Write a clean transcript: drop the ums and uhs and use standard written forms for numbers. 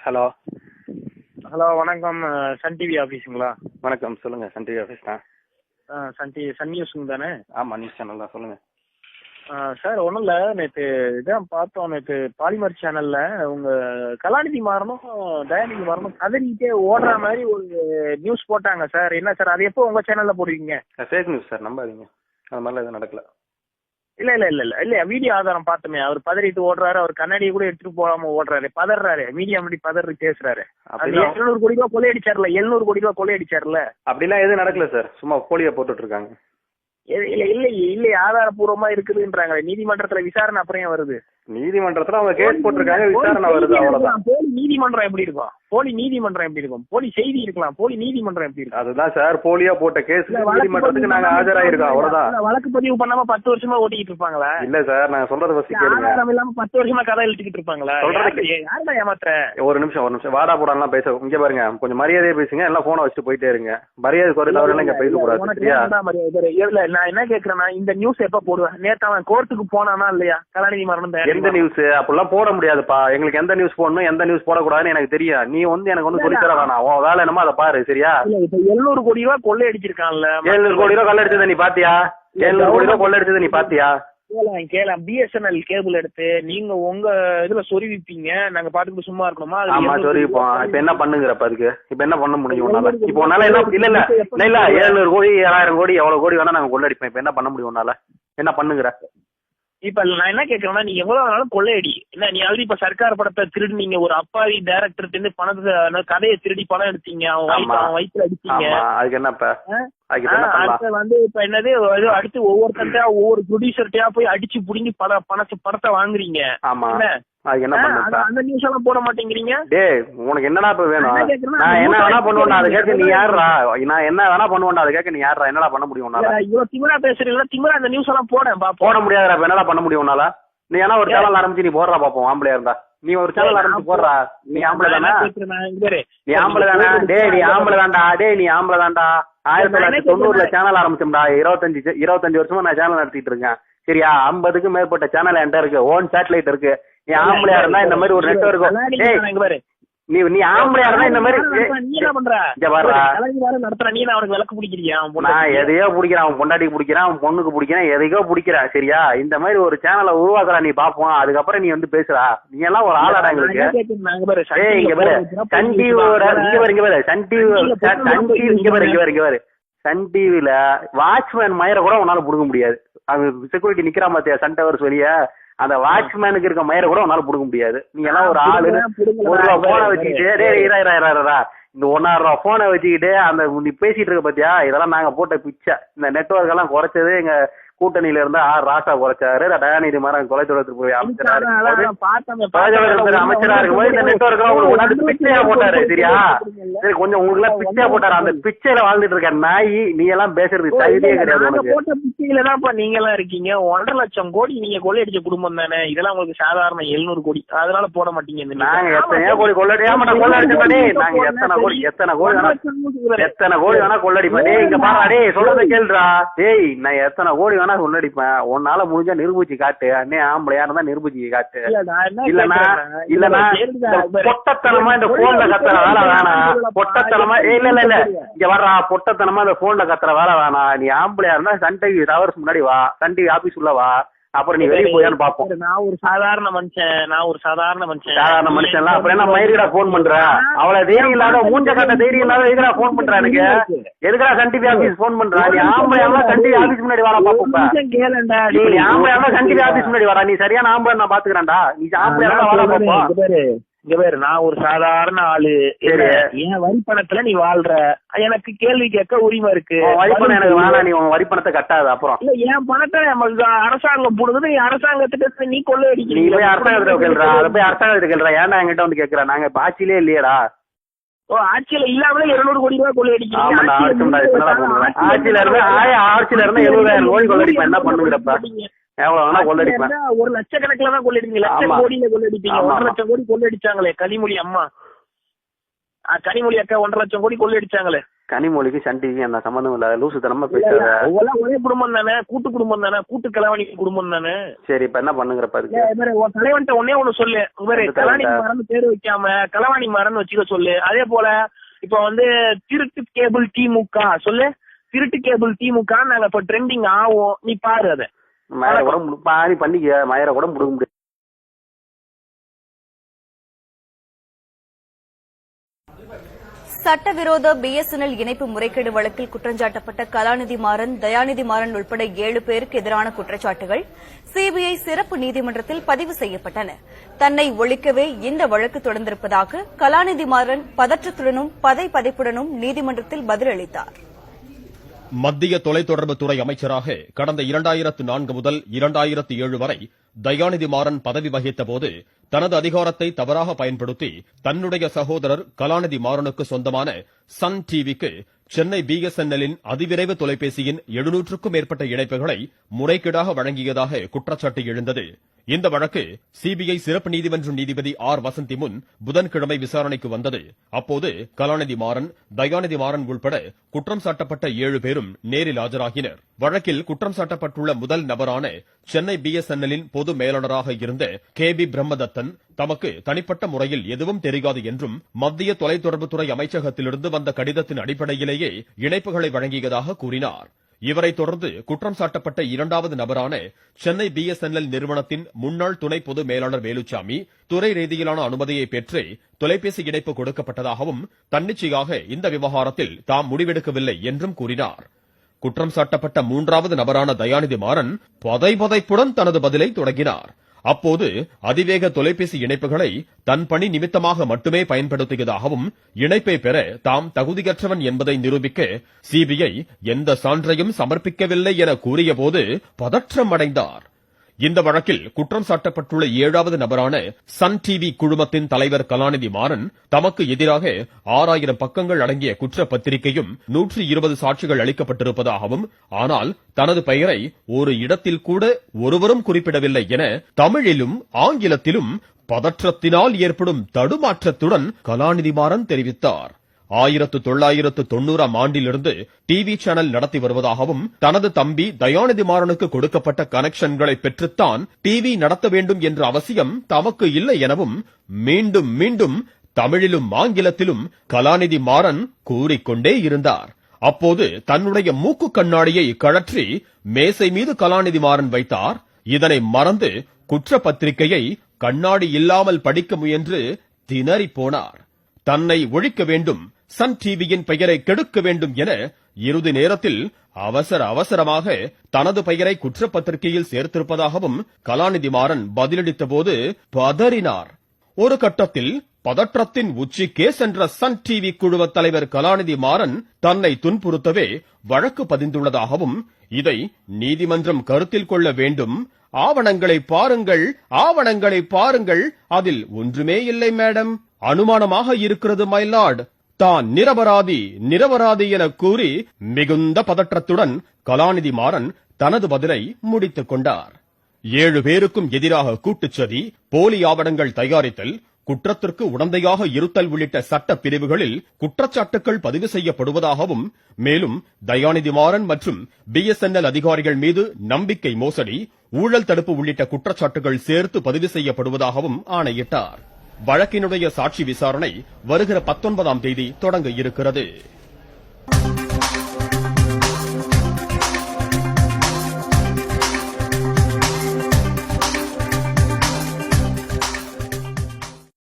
Hello hello வணக்கம். Sun TV ஆஃபீஸுங்களா? வணக்கம், சொல்லுங்க. சன் டிவி ஆஃபீஸ் தான். சன் நியூஸுங்க தானே? ஆமாம், நியூஸ் சேனல் தான், சொல்லுங்க. சார் ஒன்றும் இல்லை, நேற்று இதான் பார்த்தோம். நேற்று பாலிமர் சேனலில் உங்கள் கலாநிதி மாறனும் தயாநிதி மாறனும் கதறிக்கிட்டே ஓடுற மாதிரி ஒரு நியூஸ் போட்டாங்க சார். என்ன சார் அது? எப்போ உங்கள் சேனலில் போடுவீங்க? ஃபேக் நியூஸ் சார், நம்பாதீங்க. அது மாதிரிலாம் எதுவும் நடக்கல. இல்ல வீடியோ ஆதாரம் பார்த்தோமே. அவர் பதறிட்டு ஓடுறாரு, அவர் கண்ணாடியை கூட எடுத்துட்டு போகாம ஓடுறாரு, பதறாரு, மீடியா முன்னாடி பதறி பேசுறாரு. 700 கோடி ரூபாய் கொள்ளையடிச்சார்ல, 700 கோடி ரூபாய் கொள்ளையடிச்சார்ல. அப்படிலாம் எதுவும் நடக்கல சார், சும்மா போலியா போட்டுட்டு இருக்காங்க. இல்ல ஆதாரபூர்வமா இருக்குதுன்றாங்க. நீதிமன்றத்துல விசாரணை அப்புறம் வருது. நீதிமன்றத்துல அவங்க கேஸ் போட்டிருக்காங்க, விசாரணை வருது, அவ்வளவுதான். போலி நீதிமன்றம் எப்படி இருக்கும்? போலி நீதிமன்றம் எப்படி இருக்கும்? போலி செய்தி இருக்கலாம், போலி நீதிமன்றம் எப்படி இருக்கும்? அதுதான் சார், போலியா போட்ட கேஸ் நீதிமன்றத்துக்கு நாங்க ஆஜராயிருக்கோம், அவ்வளவுதான். வழக்கு பதிவு பண்ணாம 10 வருஷமா ஓட்டிக்கிட்டு இருப்பாங்களா? இல்ல சார், நாங்க சொல்றத ஃபர்ஸ்ட் கேளுங்க. ஆதாரம் இல்லாம 10 வருஷமா கதை எழுதிக்கிட்டு இருப்பாங்களா? யாருடா ஏமாத்துற? ஒரு நிமிஷம் வாடா போடாலாம் பேச. இங்க பாருங்க, கொஞ்சம் மரியாதையா பேசுங்க, எல்லாம் போனை வச்சுட்டு போயிட்டே இருங்க. மரியாதை குறை தவிர இங்க பேசக்கூடாது, சரியா? நான் என்ன கேக்குறேன்னா, இந்த நியூஸ் எப்ப போடுவேன்? நேத்து அவன் கோர்ட்டுக்கு போனானா இல்லையா கலாநிதி மாறனும்? எந்த நியூஸ்? அப்படிலாம் போட முடியாதுப்பா. எங்களுக்கு எந்த நியூஸ் போடணும், எந்த நியூஸ் போடக்கூடாதுன்னு எனக்கு தெரியும். நீ எனக்கு வந்து சொல்லித்தர வேணாம். உன் வேலை என்னமோ அதை பாரு, சரியா? 700 கோடி ரூபாய் கொள்ளை அடிச்சிருக்கான்ல. 700 கோடி ரூபாய் கொள்ளை அடிச்சதை நீ பாத்தியா? 700 கோடி ரூபாய் கொள்ளை அடிச்சதை நீ பாத்தியா? கேலாம் BSNL கேபிள் எடுத்து நீங்க உங்க இதுல சொருவிப்பீங்க, நாங்க பாட்டுக்கு சும்மா இருக்கணுமா? ஆமா, சொருவிப்போம். இப்ப என்ன பண்ணுங்கிறப்ப அதுக்கு? இப்ப என்ன பண்ண முடியும் உன்னால? இப்ப உன்னால என்ன? இல்ல 700 கோடி 7000 கோடி எவ்வளவு கோடி வேணா நாங்க கொள்ளடிப்போம். இப்ப என்ன பண்ண முடியும் உன்னால? என்ன பண்ணுங்கிற? இப்ப நான் என்ன கேக்குறேன்னா, நீ எவ்வளவு வேணாலும் கொள்ளையடி. என்ன நீ ஆல்ரெடி இப்ப சர்க்கார் படத்தை திருடுனீங்க, ஒரு அப்பாவி டைரக்டர் தின்னு பணத்தை கதையை திருடி பணம் எடுத்தீங்க, அவன் வயிற்றுல அடிச்சீங்க. அதுக்கு என்னப்ப அடுத்து வந்து இப்ப என்னது, அடுத்து ஒவ்வொருத்தன்ட்டா ஒவ்வொரு ப்ரொடியூசர்ட்டயா போய் அடிச்சு புடிங்கி படத்தை வாங்குறீங்க. அந்த நியூஸ் எல்லாம் போட மாட்டேங்கிறீங்க. டேய், உனக்கு என்னடா இப்ப வேணும்? நான் என்ன வேணா பண்ணுவேன், அதை கேட்க நீ யாருடா? நான் என்ன வேணா பண்ணுவேன், அதை கேட்க நீ யாருடா? என்னடா பண்ண முடியும் உன்னால? இவ்வளவு திமிரா பேசுறீங்களா? திமிரா அந்த நியூஸ் எல்லாம் போட முடியாதுடா. இப்ப என்னடா பண்ண முடியும் உன்னால? நீ ஏன்னா ஒரு சேனல் ஆரம்பிச்சு நீ போடுறா பாப்போம். ஆம்பளையா இருந்தா நீ ஒரு சேனல் ஆரம்பிச்சு போடுறா. நீ ஆம்பளை தானே? நீ ஆம்பளை தானே? டேய் நீ ஆம்பளை தான்டா. 1990 சேனல் ஆரம்பிச்சோம்டா. 25 வருஷமா நான் சேனல் நடத்திட்டு இருக்கேன், சரியா? 50க்கும் மேற்பட்ட சேனல் என்கிட்ட இருக்கு, ஓன் சேட்டலைட் இருக்கு. நீ ஆம்பளையா இருந்தா இந்த மாதிரி ஒரு நெட்வொர்க், நீ ஆம்பளையா இருந்தா இந்த மாதிரி நீ என்ன பண்ற? நடத்துற நீ அவனுக்கு விளக்கு பிடிக்கிறியா? நான் எதையோ பிடிக்கிறேன், அவன் பொண்டாட்டிக்கு பிடிக்கிறான், அவன் பொண்ணுக்கு பிடிக்கிறேன், எதையோ பிடிக்கிறேன், சரியா? இந்த மாதிரி ஒரு சேனலை உருவாக்குறா, நீ பாப்போம். அதுக்கப்புறம் நீ வந்து பேசுறா. நீ எல்லாம் ஒரு ஆளாடா எங்களுக்கு. இங்க பாரு சன் டிவி, சன் டிவில வாட்ச்மேன் மயிரை கூட உன்னால புடுங்க முடியாது. அது செக்யூரிட்டி நிக்கிறான் பாத்தியா சன் டவர்ஸ் வெளியே, அந்த வாட்ச்மேனுக்கு இருக்க மயிரை கூட உன்னால புடுங்க முடியாது. நீ எல்லாம் ஒரு ஆளு. 1 ரூபா போனை வச்சுக்கிட்டு இந்த 1.5 ரூபா போனை வச்சுக்கிட்டு அந்த நீ பேசிட்டு இருக்க பாத்தியா, இதெல்லாம் நாங்க போட்ட பிச்சை. இந்த நெட்வொர்க் எல்லாம் குறைச்சது எங்க கூட்டணியில இருந்தா ராசா குறைச்சாரு, தயாநிதி மாறன் தொலைத்தொடர்பு போய் அமைச்சரா இருக்கும்போது இந்த நெட்வொர்க் எல்லாம் பிச்சையா போட்டாரு, சரியா? சரி, கொஞ்சம் உங்களுக்கு எல்லாம் பிச்சையா போட்டாரு. அந்த பிச்சையில வாழ்ந்துட்டு இருக்க நாய், நீ எல்லாம் பேசுறதுக்கு தகுதியே கிடையாது உனக்கு. போட்ட பிச்சையில தான் நீங்க எல்லாம் இருக்கீங்க. 1.5 லட்சம் கோடி நீங்க கொள்ளையடிச்ச குடும்பம் தானே. இதெல்லாம் உங்களுக்கு சாதாரண 700 கோடி, அதனால போட மாட்டீங்க. நாங்க எத்தனையோ கோடி கொள்ளடியாம கொள்ளடிச்சே. நாங்க எத்தனை கோடி வேணா கொள்ளடிப்பேன். இங்க பாரு, சொல்றத கேளுடா. டேய், நான் எத்தனை கோடி வேணா கொள்ளடிப்பேன். உன்னால முடிஞ்சா நிரூபிச்சு காட்டு. அண்ணே ஆம்பளையா இருந்தா நிரூபிச்சு காட்டு. இல்லன்னா பொட்டத்தனமா இந்த போன்ல கத்துற வேலை வேணாம். பொட்டத்தனமா இல்ல இங்க வர்றா, பொட்டத்தனமா இந்த போன்ல கத்துற வேலை வேணாம். நீ ஆம்பளையா இருந்தா சன் டிவி டவர்ஸ் முன்னாடி வா, சன் டிவி ஆபீஸ் உள்ள வா, அப்புறம் நீ வெளியே போயான்னு பாப்போம். நான் ஒரு சாதாரண மனுஷன். சாதாரண மனுஷன் அப்புறம் என்ன மயிரிடா போன் பண்ற? அவ்வளவு தைரியம் இல்லாத, மூஞ்ச காட்ட தைரியம் இல்லாத எதுக்கா போன் பண்ற? எனக்கு எதுக்கா சன் டிவி ஆபீஸ் போன் பண்ற? நீ ஆம்பளையா சன் டிவி ஆபீஸ் முன்னாடி வாடா பாப்போம். நீ ஆம்பளையா சன் டிவி ஆபீஸ் முன்னாடி வாடா. நீ சரியான ஆம்பளை நான் பாத்துக்கிறேன்டா. நீ ஆம்பளையா வாடா பாப்போம். இங்க பேரு, நான் ஒரு சாதாரண ஆளு. என் வரிப்பணத்துல நீ வாழ்ற, எனக்கு கேள்வி கேட்க உரிமை இருக்கு. வரிப்பணம் எனக்கு வேணா, நீ உன் வரிப்பணத்தை கட்டாது. அப்புறம் இல்ல, என் பணத்தை அரசாங்கம் போடுறது, நீ அரசாங்கத்துக்கு நீ கொள்ளை அடிக்கிறீங்க. நீ போய் அரசாங்கத்தை கேள்றா, அதை போய் அரசாங்கத்தை கேள்றா. ஏன்னா என்கிட்ட வந்து கேட்கறா, நாங்க இப்ப ஆட்சியிலே இல்லையடா. ஆட்சியில இல்லாமலே 200 கோடி ரூபாய் கொள்ளை அடிக்கிறீங்க. ஆட்சியில இருந்து 70,000 கோடி கொள்ளடிப்பேன். என்ன பண்ணுங்கிறப்ப எவ்வளவு வேணா கொள்ளடிப்பேன். 1 லட்சக்கணக்கில தான் கொள்ளடிப்பீங்க. லட்சம் கோடியில கொள்ளடிப்பீங்க. 1.5 லட்சம் கோடி கொள்ளடிச்சாங்களே கனிமொழி அம்மா, கனிமொழி அக்கா 1.5 லட்சம் கோடி கொள்ளடிச்சாங்களே. கனிமொழிக்கு சன் டிவி அந்த சம்பந்தம் இல்ல, லூசுத்தனமா பேசாத. ஒரே குடும்பம் தானே, கூட்டு குடும்பம் தானே, கூட்டு கலவாணி குடும்பம் தானே. சரி இப்ப என்ன பண்ணுங்கிற பாரு. தலைவன்ட்ட ஒன்னே ஒண்ணு சொல்லு, கலாநிதி மாறன் பேரு வைக்காம கலவாணி மாறன் வச்சுக்க சொல்லு. அதே போல இப்ப திருட்டு கேபிள் திமுக சொல்லு, திருட்டு கேபிள் திமுக நாங்க இப்ப ட்ரெண்டிங் ஆகும், நீ பாரு. அத மயிர கூட பாரி பண்ணிக்க, மயிர கூட முடுக்க முடியாது. சட்டவிரோத BSNL இணைப்பு முறைகேடு வழக்கில் குற்றஞ்சாட்டப்பட்ட கலாநிதி மாறன், தயாநிதி மாறன் உட்பட 7 பேருக்கு எதிரான குற்றச்சாட்டுகள் CBI சிறப்பு நீதிமன்றத்தில் பதிவு செய்யப்பட்டன. தன்னை ஒழிக்கவே இந்த வழக்கு தொடர்ந்திருப்பதாக கலாநிதி மாறன் பதற்றத்துடனும் பதைபதைப்புடனும் நீதிமன்றத்தில் பதிலளித்தார். மத்திய தொலைத்தொடர்புத்துறை அமைச்சராக கடந்த 2004 முதல் 2007 வரை தயாநிதி மாறன் பதவி வகித்த போது தனது அதிகாரத்தை தவறாக பயன்படுத்தி தன்னுடைய சகோதரர் கலாநிதி மாறனுக்கு சொந்தமான சன் டிவிக்கு சென்னை BSNLின் அதிவிரைவு தொலைபேசியின் 700க்கும் மேற்பட்ட இணைப்புகளை முறைகேடாக வழங்கியதாக குற்றச்சாட்டு எழுந்தது. இந்த வழக்கு CBI சிறப்பு நீதிமன்ற நீதிபதி R. வசந்தி முன் புதன்கிழமை விசாரணைக்கு வந்தது. அப்போது கலாநிதி மாறன், தயாநிதி மாறன் உள்பட குற்றம் சாட்டப்பட்ட 7 பேரும் நேரில் ஆஜராகினர். வழக்கில் குற்றம் சாட்டப்பட்டுள்ள முதல் நபரான சென்னை BSNLின் பொது மேலாளராக இருந்த KB பிரம்மதத்தன் தமக்கு தனிப்பட்ட முறையில் எதுவும் தெரியாது என்றும் மத்திய தொலைத்தொடர்புத்துறை அமைச்சகத்திலிருந்து வந்த கடிதத்தின் அடிப்படையிலேயே இணைப்புகளை வழங்கியதாக கூறினார். இவரை தொடர்ந்து குற்றம் சாட்டப்பட்ட 2வது நபரான சென்னை BSNL நிறுவனத்தின் முன்னாள் துணை பொது மேலாளர் வேலுச்சாமி துறை ரீதியிலான அனுமதியை பெற்று தொலைபேசி இணைப்பு கொடுக்கப்பட்டதாகவும் தன்னிச்சையாக இந்த விவகாரத்தில் தாம் முடிவெடுக்கவில்லை என்றும் கூறினார். குற்றம் சாட்டப்பட்ட 3வது நபரான தயாநிதி மாறன் பதைபதைப்புடன் தனது பதிலை தொடங்கினார். அப்போது அதிவேக தொலைபேசி இணைப்புகளை தன் பணி நிமித்தமாக மட்டுமே பயன்படுத்தியதாகவும் இணைப்பை பெற தாம் தகுதியற்றவன் என்பதை நிரூபிக்க CBI எந்த சான்றையும் சமர்ப்பிக்கவில்லை என கூறியபோது பதற்றம் அடைந்தார். இந்த வழக்கில் குற்றம் சாட்டப்பட்டுள்ள 7வது நபரான சன் டிவி குழுமத்தின் தலைவர் கலாநிதி மாறன் தமக்கு எதிராக 6000 பக்கங்கள் அடங்கிய குற்றப்பத்திரிகையும் 120 சாட்சிகள் அளிக்கப்பட்டிருப்பதாகவும், ஆனால் தனது பெயரை ஒரு இடத்தில் கூட ஒருவரும் குறிப்பிடவில்லை என தமிழிலும் ஆங்கிலத்திலும் பதற்றத்தினால் ஏற்படும் தடுமாற்றத்துடன் கலாநிதி மாறன் தெரிவித்தார். 1990ஆம் ஆண்டிலிருந்து டிவி சேனல் நடத்தி வருவதாகவும், தனது தம்பி தயாநிதி மாறனுக்கு கொடுக்கப்பட்ட கனெக்ஷன்களை பெற்றுத்தான் டிவி நடத்த வேண்டும் என்ற அவசியம் தமக்கு இல்லை எனவும் மீண்டும் மீண்டும் தமிழிலும் ஆங்கிலத்திலும் கலாநிதி மாறன் கூறிக்கொண்டே இருந்தார். அப்போது தன்னுடைய மூக்கு கண்ணாடியை கழற்றி மேசை மீது கலாநிதி மாறன் வைத்தார். இதனை மறந்து குற்றப்பத்திரிகையை கண்ணாடி இல்லாமல் படிக்க முயன்று திணறி போனார். தன்னை ஒழிக்க வேண்டும், சன் டிவியின் பெயரை கெடுக்க வேண்டும் என இறுதி நேரத்தில் அவசரமாக தனது பெயரை குற்றப்பத்திரிகையில் சேர்த்திருப்பதாகவும் கலாநிதி மாறன் பதிலளித்த போது பதறினார். ஒரு கட்டத்தில் பதற்றத்தின் உச்சிக்கே சென்ற சன் டிவி குழுவ தலைவர் கலாநிதி மாறன் தன்னை துன்புறுத்தவே வழக்கு பதிந்துள்ளதாகவும், இதை நீதிமன்றம் கருத்தில் கொள்ள வேண்டும், ஆவணங்களை பாருங்கள், அதில் ஒன்றுமே இல்லை மேடம், அனுமானமாக இருக்கிறது மை லார்ட், தான் நிரபராதி என கூறி மிகுந்த பதற்றத்துடன் கலாநிதி மாறன் தனது பதிலை முடித்துக் கொண்டார். 7 பேருக்கும் எதிராக கூட்டுச்சதி, போலி ஆவணங்கள் தயாரித்தல், குற்றத்திற்கு உடந்தையாக இருத்தல் உள்ளிட்ட சட்ட பிரிவுகளில் குற்றச்சாட்டுகள் பதிவு செய்யப்படுவதாகவும், மேலும் தயாநிதி மாறன் மற்றும் BSNL அதிகாரிகள் மீது நம்பிக்கை மோசடி, ஊழல் தடுப்பு உள்ளிட்ட குற்றச்சாட்டுகள் சேர்த்து பதிவு செய்யப்படுவதாகவும் ஆணையிட்டார். வழக்கினுடைய சாட்சி விசாரணை வருகிற 19ஆம் தேதி தொடங்க இருக்கிறது.